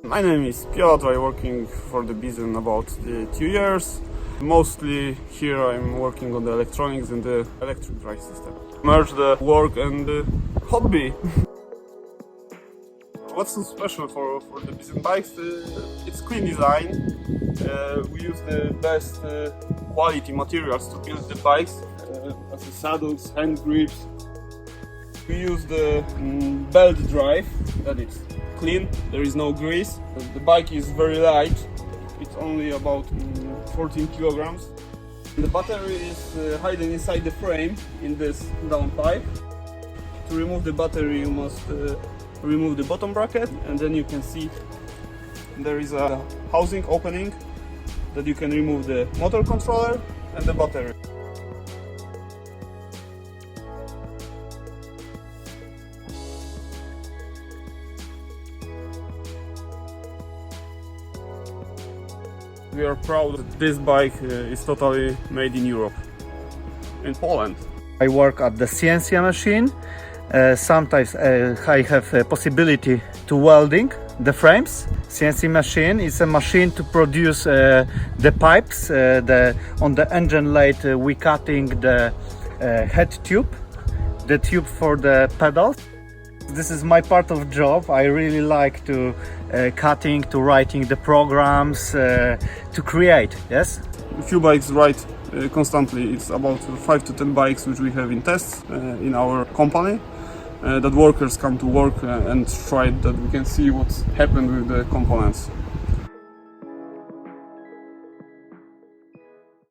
My name is Piotr. I'm working for the BZEN about 2 years. Mostly here I'm working on the electronics and the electric drive system. Merge the work and the hobby. What's so special for the BZEN bikes? It's clean design. We use the best quality materials to build the bikes, as the saddles, hand grips. We use the belt drive, that is clean, there is no grease. The bike is very light, it's only about 14 kilograms. The battery is hidden inside the frame in this downpipe. To remove the battery you must remove the bottom bracket, and then you can see there is a housing opening that you can remove the motor controller and the battery. We are proud that this bike is totally made in Europe, in Poland. I work at the CNC machine. Sometimes I have a possibility to welding the frames. CNC machine is a machine to produce the pipes. On the engine lathe we cutting the head tube, the tube for the pedals. This is my part of job. I really like to cutting, to writing the programs, to create. Yes. A few bikes ride constantly. It's about 5 to 10 bikes which we have in tests in our company. That workers come to work and try that we can see what's happened with the components.